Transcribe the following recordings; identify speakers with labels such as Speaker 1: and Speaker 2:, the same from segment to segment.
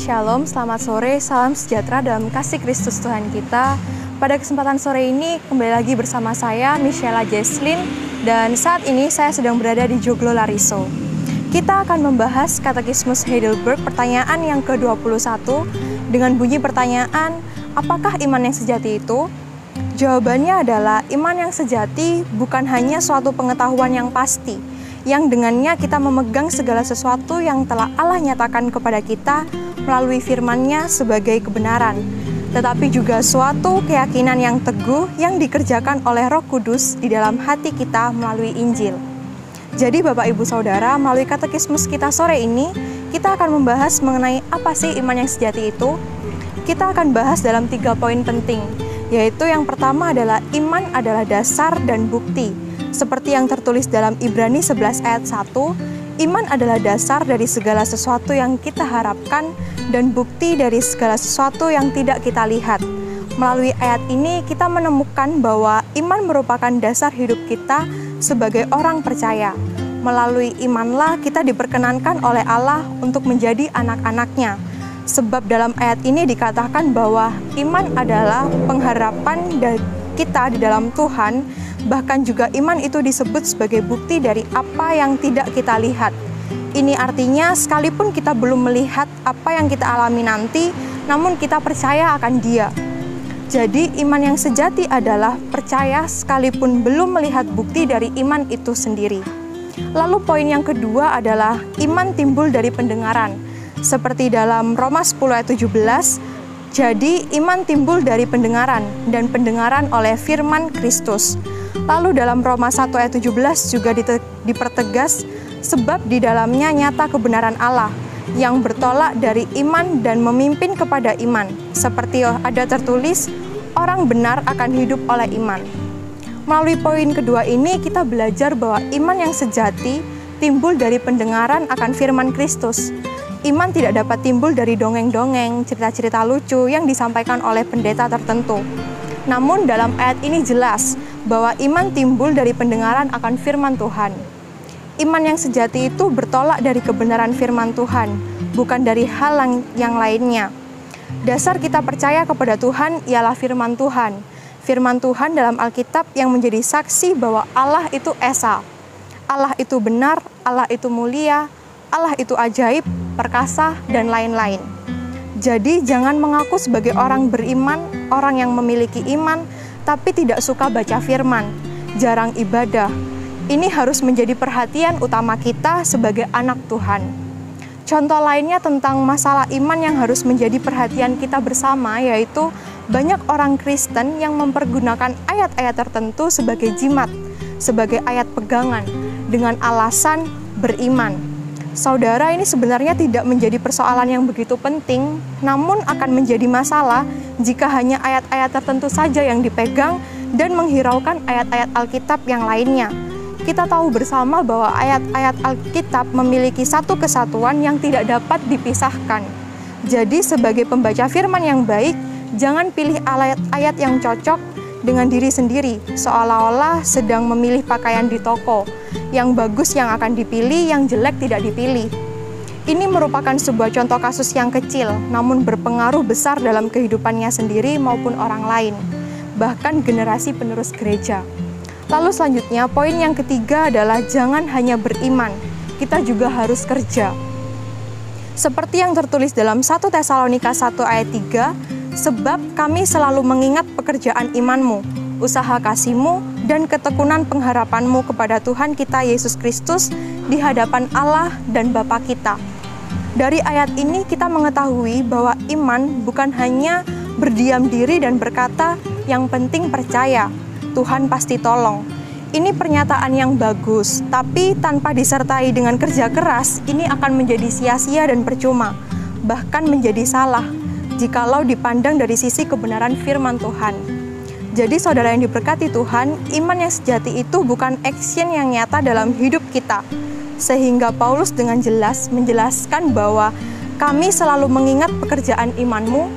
Speaker 1: Shalom, selamat sore, salam sejahtera dalam kasih Kristus Tuhan kita. Pada kesempatan sore ini kembali lagi bersama saya, Michela Jesslyn, dan saat ini saya sedang berada di Joglo Lariso. Kita akan membahas Katekismus Heidelberg pertanyaan yang ke-21 dengan bunyi pertanyaan, apakah iman yang sejati itu? Jawabannya adalah iman yang sejati bukan hanya suatu pengetahuan yang pasti, yang dengannya kita memegang segala sesuatu yang telah Allah nyatakan kepada kita melalui firman-Nya sebagai kebenaran, tetapi juga suatu keyakinan yang teguh yang dikerjakan oleh Roh Kudus di dalam hati kita melalui Injil. Jadi Bapak Ibu Saudara, melalui katekismus kita sore ini, kita akan membahas mengenai apa sih iman yang sejati itu. Kita akan bahas dalam 3 poin penting, yaitu yang pertama adalah iman adalah dasar dan bukti. Seperti yang tertulis dalam Ibrani 11 ayat 1, iman adalah dasar dari segala sesuatu yang kita harapkan dan bukti dari segala sesuatu yang tidak kita lihat. Melalui ayat ini kita menemukan bahwa iman merupakan dasar hidup kita sebagai orang percaya. Melalui imanlah kita diperkenankan oleh Allah untuk menjadi anak-anak-Nya. Sebab dalam ayat ini dikatakan bahwa iman adalah pengharapan kita di dalam Tuhan. Bahkan juga iman itu disebut sebagai bukti dari apa yang tidak kita lihat. Ini artinya sekalipun kita belum melihat apa yang kita alami nanti, namun kita percaya akan Dia. Jadi iman yang sejati adalah percaya sekalipun belum melihat bukti dari iman itu sendiri. Lalu poin yang kedua adalah iman timbul dari pendengaran. Seperti dalam Roma 10 ayat 17, jadi iman timbul dari pendengaran dan pendengaran oleh firman Kristus. Lalu dalam Roma 1 ayat 17 juga dipertegas, sebab di dalamnya nyata kebenaran Allah yang bertolak dari iman dan memimpin kepada iman. Seperti ada tertulis, orang benar akan hidup oleh iman. Melalui poin kedua ini kita belajar bahwa iman yang sejati timbul dari pendengaran akan firman Kristus. Iman tidak dapat timbul dari dongeng-dongeng, cerita-cerita lucu yang disampaikan oleh pendeta tertentu. Namun dalam ayat ini jelas bahwa iman timbul dari pendengaran akan firman Tuhan. Iman yang sejati itu bertolak dari kebenaran firman Tuhan, bukan dari hal yang lainnya. Dasar kita percaya kepada Tuhan ialah firman Tuhan. Firman Tuhan dalam Alkitab yang menjadi saksi bahwa Allah itu Esa. Allah itu benar, Allah itu mulia, Allah itu ajaib, perkasa, dan lain-lain. Jadi jangan mengaku sebagai orang beriman, orang yang memiliki iman, tapi tidak suka baca firman, jarang ibadah. Ini harus menjadi perhatian utama kita sebagai anak Tuhan. Contoh lainnya tentang masalah iman yang harus menjadi perhatian kita bersama, yaitu banyak orang Kristen yang mempergunakan ayat-ayat tertentu sebagai jimat, sebagai ayat pegangan, dengan alasan beriman. Saudara, ini sebenarnya tidak menjadi persoalan yang begitu penting, namun akan menjadi masalah jika hanya ayat-ayat tertentu saja yang dipegang dan menghiraukan ayat-ayat Alkitab yang lainnya. Kita tahu bersama bahwa ayat-ayat Alkitab memiliki satu kesatuan yang tidak dapat dipisahkan. Jadi sebagai pembaca firman yang baik, jangan pilih ayat-ayat yang cocok dengan diri sendiri, seolah-olah sedang memilih pakaian di toko. Yang bagus yang akan dipilih, yang jelek tidak dipilih. Ini merupakan sebuah contoh kasus yang kecil, namun berpengaruh besar dalam kehidupannya sendiri maupun orang lain, bahkan generasi penerus gereja. Lalu selanjutnya, poin yang ketiga adalah jangan hanya beriman, kita juga harus kerja. Seperti yang tertulis dalam 1 Tesalonika 1 ayat 3, sebab kami selalu mengingat pekerjaan imanmu, usaha kasihmu, dan ketekunan pengharapanmu kepada Tuhan kita Yesus Kristus di hadapan Allah dan Bapa kita. Dari ayat ini kita mengetahui bahwa iman bukan hanya berdiam diri dan berkata, yang penting percaya, Tuhan pasti tolong. Ini pernyataan yang bagus, tapi tanpa disertai dengan kerja keras, ini akan menjadi sia-sia dan percuma, bahkan menjadi salah, jikalau dipandang dari sisi kebenaran firman Tuhan. Jadi saudara yang diberkati Tuhan, iman yang sejati itu bukan action yang nyata dalam hidup kita. Sehingga Paulus dengan jelas menjelaskan bahwa kami selalu mengingat pekerjaan imanmu,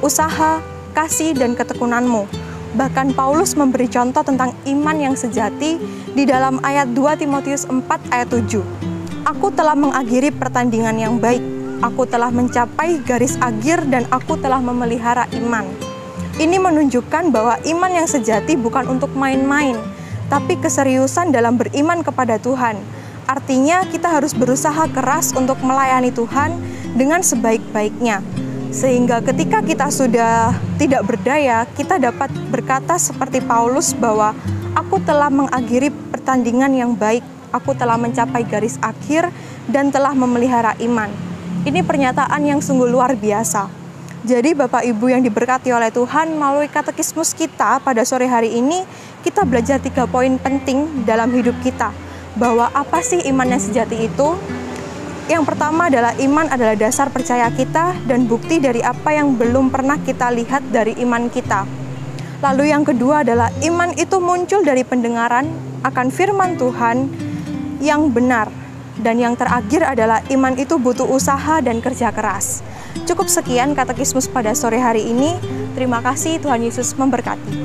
Speaker 1: usaha, kasih, dan ketekunanmu. Bahkan Paulus memberi contoh tentang iman yang sejati di dalam ayat 2 Timotius 4 ayat 7. Aku telah mengakhiri pertandingan yang baik, Aku telah mencapai garis akhir dan aku telah memelihara iman. Ini menunjukkan bahwa iman yang sejati bukan untuk main-main, tapi keseriusan dalam beriman kepada Tuhan. Artinya kita harus berusaha keras untuk melayani Tuhan dengan sebaik-baiknya. Sehingga ketika kita sudah tidak berdaya, kita dapat berkata seperti Paulus bahwa aku telah mengakhiri pertandingan yang baik, aku telah mencapai garis akhir dan telah memelihara iman. Ini pernyataan yang sungguh luar biasa. Jadi Bapak Ibu yang diberkati oleh Tuhan, melalui katekismus kita pada sore hari ini, kita belajar 3 poin penting dalam hidup kita. Bahwa apa sih iman yang sejati itu? Yang pertama adalah iman adalah dasar percaya kita dan bukti dari apa yang belum pernah kita lihat dari iman kita. Lalu yang kedua adalah iman itu muncul dari pendengaran akan firman Tuhan yang benar. Dan yang terakhir adalah iman itu butuh usaha dan kerja keras. Cukup sekian katekismus pada sore hari ini. Terima kasih, Tuhan Yesus memberkati.